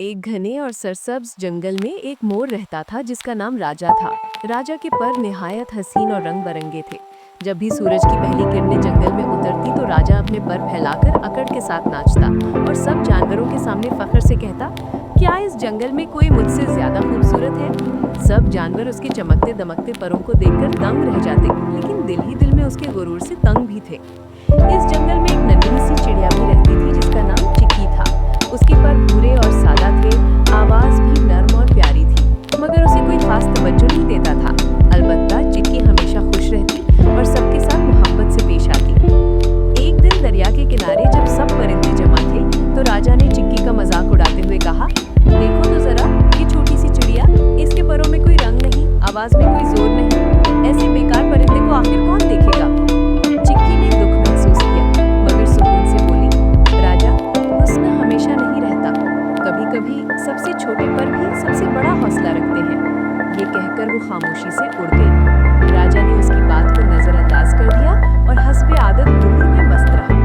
एक घने और सरसब्ज जंगल में एक मोर रहता था जिसका नाम राजा था। राजा के पर निहायत हसीन और रंग बरंगे थे। जब भी सूरज की पहली किरणें जंगल में उतरती तो राजा अपने पर फैलाकर अकड़ के साथ नाचता और सब जानवरों के सामने फख्र से कहता, क्या इस जंगल में कोई मुझसे ज्यादा खूबसूरत है? सब जानवर उसके चमकते दमकते परों को देखकर दंग रह जाते, लेकिन दिल ही दिल में उसके गुरूर से तंग भी थे। इस जंगल में एक नन्ही सी चिड़िया भी रहती थी जिसका नाम चिक्की था। उसके पर भूरे और सादा थे, आवाज भी नर्म और प्यारी थी, मगर उसे कोई खास तवज्जो नहीं देता था। अलबत्ता चिक्की हमेशा खुश रहती और सबके साथ मोहब्बत से पेश आती। एक दिन दरिया के किनारे जब सब परिंदे जमा थे तो राजा ने चिक्की का मजाक उड़ाते हुए कहा, देखो तो जरा, ये छोटी सी चिड़िया, इसके परों में कोई रंग नहीं, आवाज में कोई जोर नहीं, ऐसे बेकार परिंदे को आखिर कौन देखेगा? चिक्की ने दुख महसूस किया, मगर सुकून से बोली, राजा, हुस्न हमेशा नहीं रहता, कभी कभी सबसे छोटे पर भी सबसे बड़ा हौसला रखते हैं। ये कहकर वो खामोशी से उड़ गई। राजा ने उसकी बात को नजरअंदाज कर दिया और हस्बे आदत गुरूर में मस्त रहा।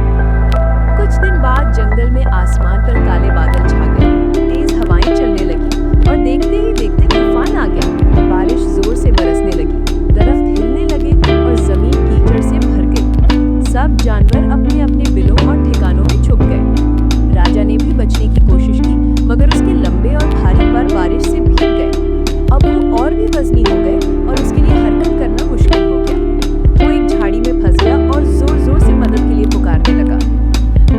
कुछ दिन बाद जंगल में आसमान पर काले बादल छा गए, तेज हवाएं चलने लगी और देखते ही देखते तूफान आ गया। बारिश जोर से बरसने लगी, दरख्त हिलने लगे और जमीन कीचड़ से भर गई। सब जानवर अपने अपने बिलों और ठिकानों में छुप गए। राजा ने भी बचने की कोशिश की, मगर उसके लंबे और भारी पर बारिश से भीग गए। अब वो और भी वजनी हो गए और उसके लिए हरकत करना मुश्किल हो गया। वो एक झाड़ी में फंस गया और जोर जोर से मदद के लिए पुकारने लगा।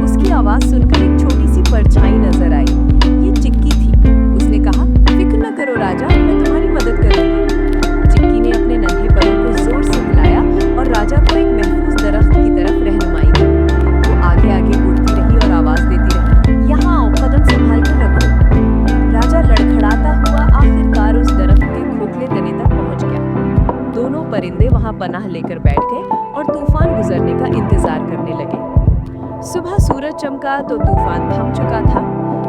उसकी आवाज सुनकर एक छोटी सी परछाई नजर आई। ये चिक्की थी। उसने कहा, फिक्र न करो राजा, मैं तुम्हारी मदद करूंगी। चिक्की ने अपने नन्हे पैरों को जोर से हिलाया और राजा को एक महफूज दरख्त की तरफ रहनुमाई दी। वो आगे आगे उड़ती रही और आवाज देती रही, यहाँ आओ, कदम संभाल कर रखो। राजा लड़खड़ाता हुआ आखिरकार उस दरख्त के खोखले तने तक पहुंच गया। दोनों परिंदे वहां पनाह लेकर बैठ गए और तूफान गुजरने का इंतजार करने लगे। सुबह सूरज चमका तो तूफान थम चुका था।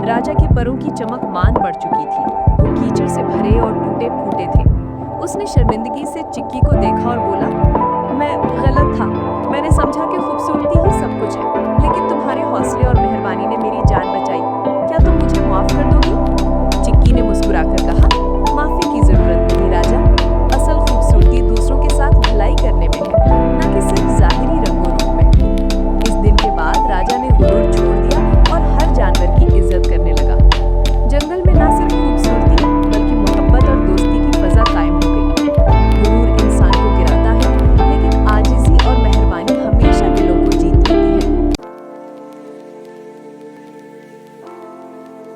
राजा के परों की चमक मान बढ़ चुकी थी। वो कीचड़ से भरे और टूटे फूटे थे। उसने शर्मिंदगी से चिक्की को देखा और बोला, मैं गलत था, मैंने समझा कि खूबसूरती ही सब